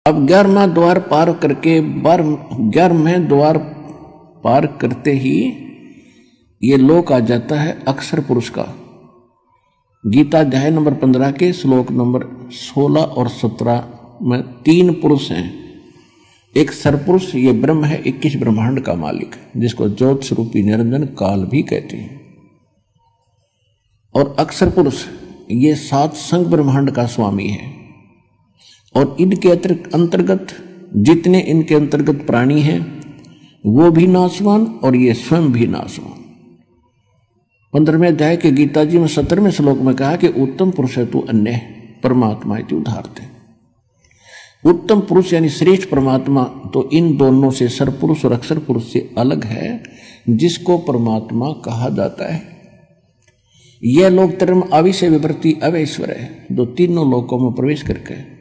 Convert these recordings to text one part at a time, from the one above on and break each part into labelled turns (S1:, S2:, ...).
S1: अब 11वां द्वार पार करके 11वें द्वार पार करते ही ये लोक आ जाता है अक्षर पुरुष का। गीता अध्याय नंबर 15 के श्लोक नंबर 16 और 17 में 3 पुरुष हैं। एक सरपुरुष ये ब्रह्म है, 21 ब्रह्मांड का मालिक, जिसको ज्योत स्वरूपी निरंजन काल भी कहते हैं। और अक्षर पुरुष ये 7 संग ब्रह्मांड का स्वामी है। और इनके अंतर्गत जितने इनके अंतर्गत प्राणी हैं वो भी नाशवान और ये स्वयं भी नाशवान। 15वें अध्याय के गीता जी में 17वें श्लोक में कहा कि उत्तम पुरुष है तू अन्य परमात्मा इति उदाहरते। उत्तम पुरुष यानी श्रेष्ठ परमात्मा तो इन दोनों से सरपुरुष और अक्षर पुरुष से अलग है, जिसको परमात्मा कहा जाता है। यह लोक धर्म अविषय विवृत्ति अवैश्वर है, जो तीनों लोकों में प्रवेश करके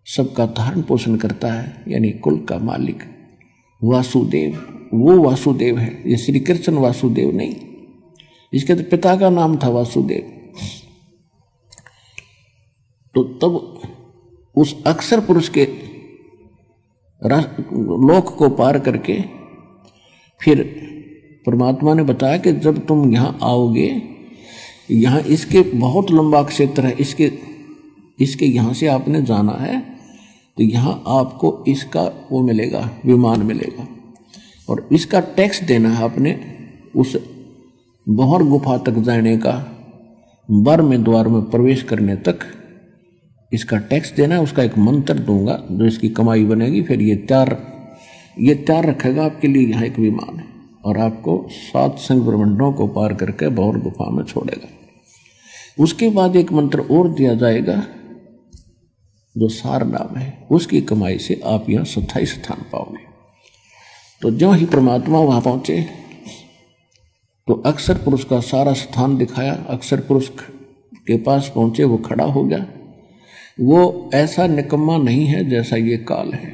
S1: सबका धारण पोषण करता है, यानी कुल का मालिक वासुदेव। वो वासुदेव है, ये श्री कृष्ण वासुदेव नहीं, इसके तो पिता का नाम था वासुदेव। तो तब उस अक्षर पुरुष के लोक को पार करके फिर परमात्मा ने बताया कि जब तुम यहाँ आओगे, यहाँ इसके बहुत लंबा क्षेत्र है, इसके यहाँ से आपने जाना है तो यहाँ आपको इसका वो मिलेगा, विमान मिलेगा, और इसका टैक्स देना है आपने। उस बहर गुफा तक जाने का, 12वें द्वार में प्रवेश करने तक इसका टैक्स देना है। उसका एक मंत्र दूंगा जो इसकी कमाई बनेगी। फिर ये तैयार रखेगा आपके लिए यहाँ एक विमान है, और आपको 7 संग ब्रह्मांडों को पार करके बहर गुफा में छोड़ेगा। उसके बाद एक मंत्र और दिया जाएगा जो सार नाम है, उसकी कमाई से आप यहाँ 27 स्थान पाओगे। तो जो ही परमात्मा वहां पहुंचे तो अक्षर पुरुष का सारा स्थान दिखाया। अक्षर पुरुष के पास पहुंचे, वो खड़ा हो गया। वो ऐसा निकम्मा नहीं है जैसा ये काल है,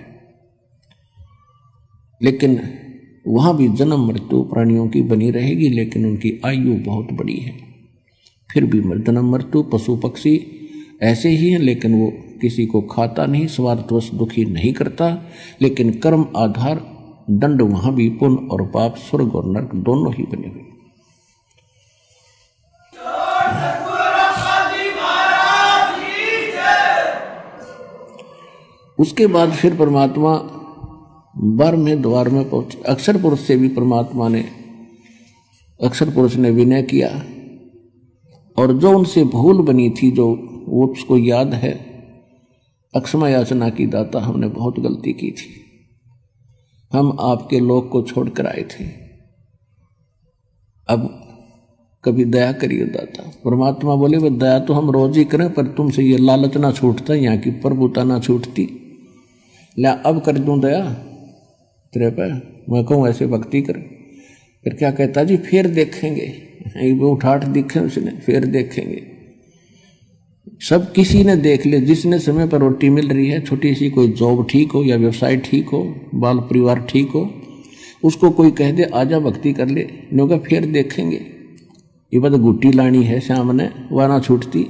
S1: लेकिन वहां भी जन्म मृत्यु प्राणियों की बनी रहेगी, लेकिन उनकी आयु बहुत बड़ी है। फिर भी जन्म मृत्यु पशु पक्षी ऐसे ही हैं, लेकिन वो किसी को खाता नहीं, स्वार्थवश दुखी नहीं करता। लेकिन कर्म आधार दंड वहां भी पुण्य और पाप, स्वर्ग और नरक दोनों ही बने हुए। उसके बाद फिर परमात्मा 12वें द्वार में पहुंचे। अक्षर पुरुष से भी परमात्मा ने, अक्षर पुरुष ने विनय किया, और जो उनसे भूल बनी थी, जो वो उसको याद है, अक्षमा याचना की दाता हमने बहुत गलती की थी, हम आपके लोक को छोड़कर आए थे, अब कभी दया करिए दाता। परमात्मा बोले वह दया तो हम रोज ही करें, पर तुमसे ये लालच ना छूटता, यहाँ की प्रभुता ना छूटती, ला अब कर दूं दया तेरे पे। मैं कहूँ ऐसे भक्ति कर। फिर क्या कहता जी, फिर देखेंगे, एक उठाठ दिखे उसने, फिर देखेंगे। सब किसी ने देख ले, जिसने समय पर रोटी मिल रही है, छोटी सी कोई जॉब ठीक हो या व्यवसाय ठीक हो, बाल परिवार ठीक हो, उसको कोई कह दे आजा भक्ति कर ले, लोग फिर देखेंगे। ये बात गुट्टी लानी है सामने, वह ना छूटती।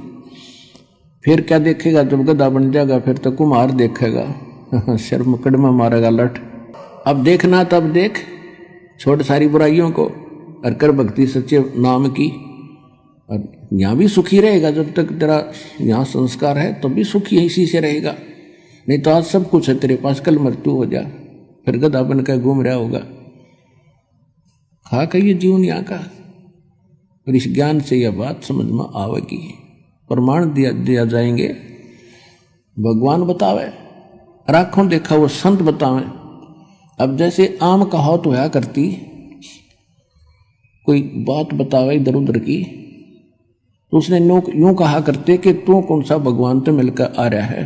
S1: फिर क्या देखेगा, जब गधा बन जाएगा फिर तो कुम्हार देखेगा, शर्म कड़मा मारेगा लठ। अब देखना तब देख, छोड़ सारी बुराइयों को और कर भक्ति सच्चे नाम की। और यहाँ भी सुखी रहेगा, जब तक तेरा यहाँ संस्कार है तो भी सुखी इसी से रहेगा। नहीं तो आज सब कुछ है तेरे पास, कल मृत्यु हो जा, फिर गधा बन कर घूम रहा होगा। खा कहिए जीवन यहाँ का। और इस ज्ञान से यह बात समझ में आवेगी। प्रमाण दिया जाएंगे, भगवान बतावे, आँखों देखा वो संत बतावे। अब जैसे आम कहावत होया करती, कोई बात बतावे इधर उधर की, तो उसने यूं कहा करते कि तू कौन सा भगवान तो मिलकर आ रहा है।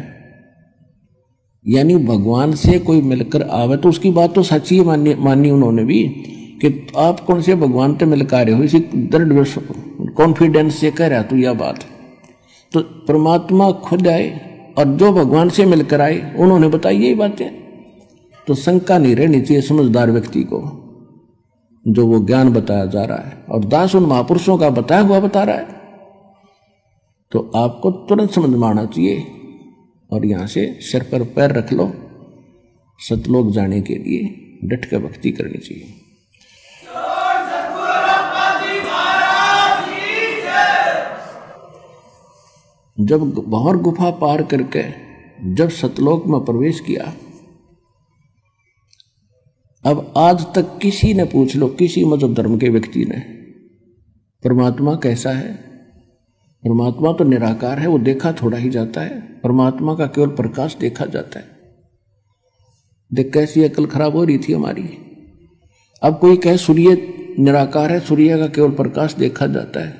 S1: यानी भगवान से कोई मिलकर आवे तो उसकी बात तो सच्ची मानी उन्होंने भी, कि आप कौन से भगवान तो मिलकर आ रहे हो, इसी दृढ़ कॉन्फिडेंस से कह रहा तू यह बात। तो परमात्मा खुद आए और जो भगवान से मिलकर आए उन्होंने बताई यही बातें। तो शंका नहीं रहनी चाहिए समझदार व्यक्ति को, जो वो ज्ञान बताया जा रहा है और दास उन महापुरुषों का बताया हुआ बता रहा है, तो आपको तुरंत समझ में आना चाहिए। और यहाँ से सिर पर पैर रख लो, सतलोक जाने के लिए डट के भक्ति करनी चाहिए। जब भंवर गुफा पार करके जब सतलोक में प्रवेश किया, अब आज तक किसी ने पूछ लो, किसी मजहब धर्म के व्यक्ति ने, परमात्मा कैसा है? परमात्मा तो निराकार है, वो देखा थोड़ा ही जाता है। परमात्मा का केवल प्रकाश देखा जाता है। देख कैसी अकल खराब हो रही थी हमारी। अब कोई कहे सूर्य निराकार है, सूर्य का केवल प्रकाश देखा जाता है,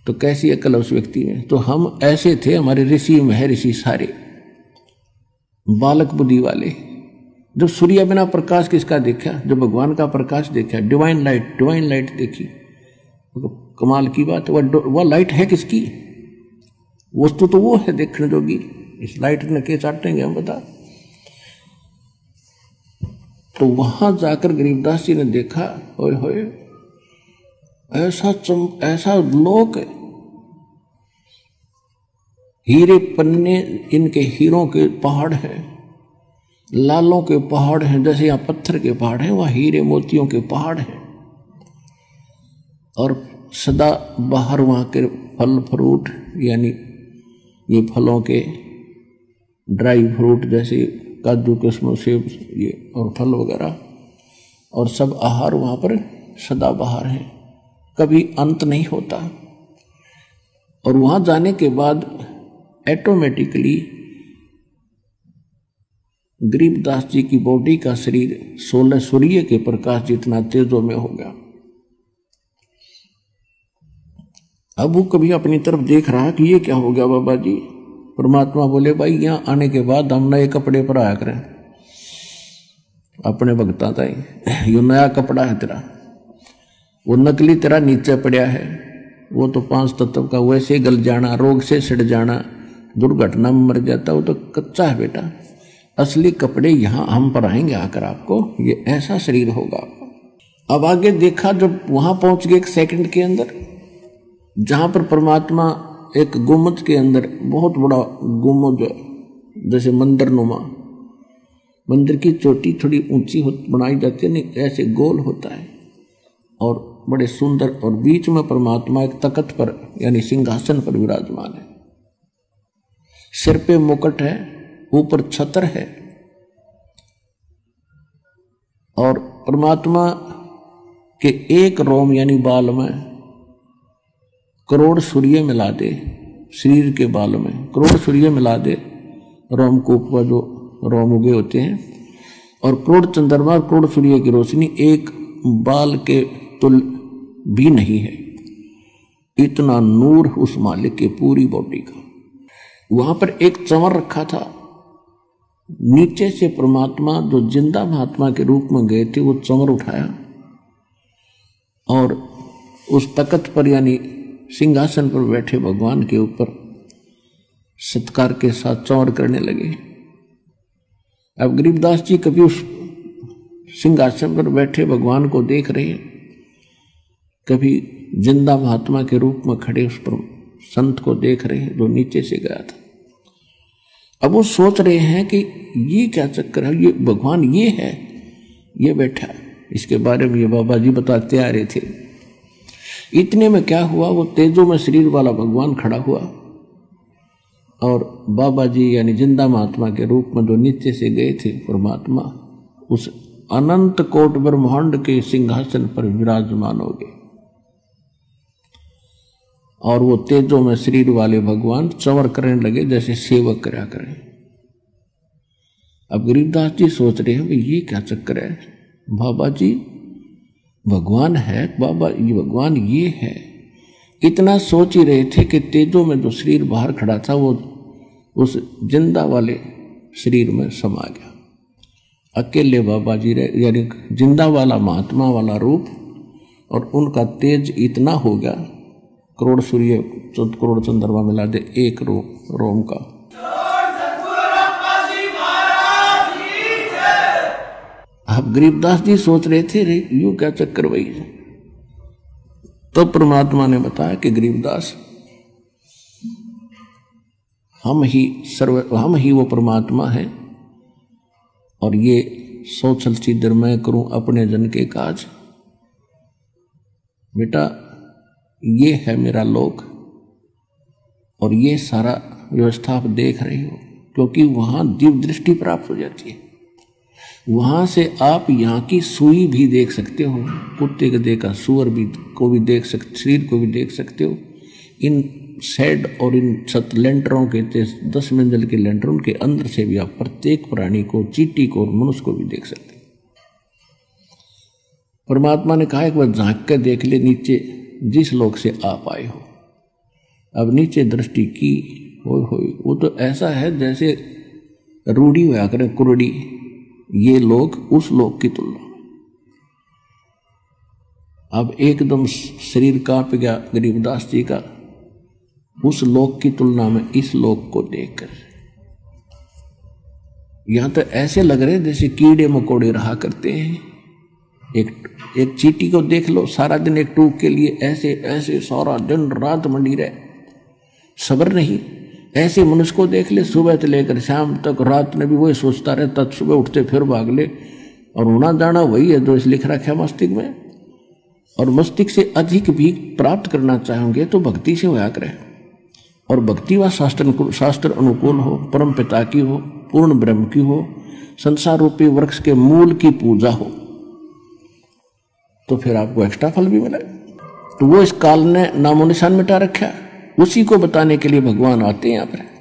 S1: तो कैसी अकल उस व्यक्ति में। तो हम ऐसे थे, हमारे ऋषि महर्षि सारे बालक बुद्धि वाले। जब सूर्य बिना प्रकाश किसका देखा? जब भगवान का प्रकाश देखा, डिवाइन लाइट देखी, तो कमाल की बात। वह लाइट है किसकी? वस्तु तो वो है देखने जोगी। इस लाइट ने के चाटेंगे हम, बता। तो वहां जाकर गरीबदास जी ने देखा, ओए होए, ऐसा लोक है, हीरे पन्ने, इनके हीरों के पहाड़ हैं, लालों के पहाड़ हैं। जैसे यहाँ पत्थर के पहाड़ हैं, वहाँ हीरे मोतियों के पहाड़ हैं। और सदा बाहर वहाँ के फल फ्रूट, यानी ये फलों के ड्राई फ्रूट जैसे काजू किस्मों सेब ये और फल वगैरह, और सब आहार वहाँ पर सदा बाहर है, कभी अंत नहीं होता। और वहाँ जाने के बाद ऑटोमेटिकली गरीबदास जी की बॉडी का शरीर 16 सूर्य के प्रकाश जितना तेजों में हो गया। अब वो कभी अपनी तरफ देख रहा कि ये क्या हो गया बाबा जी। परमात्मा बोले, भाई यहाँ आने के बाद हम नए कपड़े पर आया करें अपने भक्ता ताई। यो नया कपड़ा है तेरा, वो नकली तेरा नीचे पड़ा है। वो तो 5 तत्व का वैसे गल जाना, रोग से सड़ जाना, दुर्घटना में मर जाता, वो तो कच्चा है बेटा। असली कपड़े यहाँ हम पर आएंगे आकर आपको, ये ऐसा शरीर होगा आपका। अब आगे देखा, जब वहां पहुंच गए 1 सेकंड के अंदर, जहां पर परमात्मा एक गुम्बद के अंदर, बहुत बड़ा गुम्बद जैसे मंदिर नुमा, मंदिर की चोटी थोड़ी ऊंची बनाई जाती है, नहीं ऐसे गोल होता है और बड़े सुंदर, और बीच में परमात्मा एक तख्त पर यानी सिंहासन पर विराजमान है। सिर पे मुकुट है, ऊपर छत्र है, और परमात्मा के एक रोम यानी बाल में करोड़ सूर्य मिला दे, शरीर के बाल में करोड़ सूर्य मिला दे, रोम को ऊपर जो रोम उगे होते हैं, और करोड़ चंद्रमा, करोड़ सूर्य की रोशनी एक बाल के तुल भी नहीं है। इतना नूर उस मालिक के पूरी बॉडी का। वहां पर एक चंवर रखा था, नीचे से परमात्मा जो जिंदा महात्मा के रूप में गए थे, वो चंवर उठाया और उस तख्त पर यानी सिंहासन पर बैठे भगवान के ऊपर सत्कार के साथ चंवर करने लगे। अब गरीबदास जी कभी उस सिंहासन पर बैठे भगवान को देख रहे हैं, कभी जिंदा महात्मा के रूप में खड़े उस पर संत को देख रहे हैं जो नीचे से गया था। अब वो सोच रहे हैं कि ये क्या चक्कर है, ये भगवान ये है, ये बैठा। इसके बारे में ये बाबा जी बताते आ रहे थे। इतने में क्या हुआ, वो तेजों में शरीर वाला भगवान खड़ा हुआ और बाबा जी यानी जिंदा महात्मा के रूप में जो नीचे से गए थे परमात्मा, उस अनंत कोट ब्रह्मांड के सिंहासन पर विराजमान हो गए। और वो तेजों में शरीर वाले भगवान चंवर करने लगे जैसे सेवक करा करें। अब गरीबदास जी सोच रहे हैं, ये क्या चक्कर है, बाबा जी भगवान है, बाबा ये भगवान ये है। इतना सोच ही रहे थे कि तेजों में जो शरीर बाहर खड़ा था वो उस जिंदा वाले शरीर में समा गया। अकेले बाबा जी रहे, यानी जिंदा वाला महात्मा वाला रूप, और उनका तेज इतना हो गया, करोड़ सूर्य करोड़ चंद्रमा मिला दे एक रोम का। अब गरीबदास जी सोच रहे थे, रे यूं क्या चक्कर वही है। तो परमात्मा ने बताया कि गरीबदास, हम ही वो परमात्मा है। और ये सोचल चिदर मैं करूं अपने जन के काज। बेटा ये है मेरा लोक और ये सारा व्यवस्था आप देख रहे हो, क्योंकि वहां दिव्य दृष्टि प्राप्त हो जाती है। वहां से आप यहाँ की सुई भी देख सकते हो, कुत्ते गधे का सुअर भी को भी देख सकते, शरीर को भी देख सकते हो। इन शेड और इन छत लेंटरों के 10 मंजिल के लेंटरों के अंदर से भी आप प्रत्येक प्राणी को, चींटी को और मनुष्य को भी देख सकते हो। परमात्मा ने कहा एक बार झांक कर देख ले नीचे जिस लोक से आप आए हो। अब नीचे दृष्टि की हो वो तो ऐसा है जैसे रूढ़ी हुआ करे कुरड़ी, ये लोग उस लोक की तुलना में। अब एकदम शरीर कांप गया गरीबदास जी का उस लोक की तुलना में इस लोक को देखकर। यहां तो ऐसे लग रहे जैसे कीड़े मकोड़े रहा करते हैं। एक चींटी को देख लो, सारा दिन एक टूक के लिए ऐसे ऐसे सारा दिन रात मंडी रहे, सब्र नहीं। ऐसे मनुष्य को देख ले, सुबह से लेकर शाम तक रात में भी वही सोचता रहता, सुबह उठते फिर भाग ले, और होना जाना वही है जो लिख रखा है मस्तिष्क में। और मस्तिष्क से अधिक भी प्राप्त करना चाहेंगे तो भक्ति से होया करें, और भक्ति व शास्त्र अनुकूल हो, परम पिता की हो, पूर्ण ब्रह्म की हो, संसार रूपी वृक्ष के मूल की पूजा हो, तो फिर आपको एक्स्ट्रा फल भी मिले। तो वो इस काल ने नामो निशान मिटा रखा, उसी को बताने के लिए भगवान आते हैं यहाँ पर।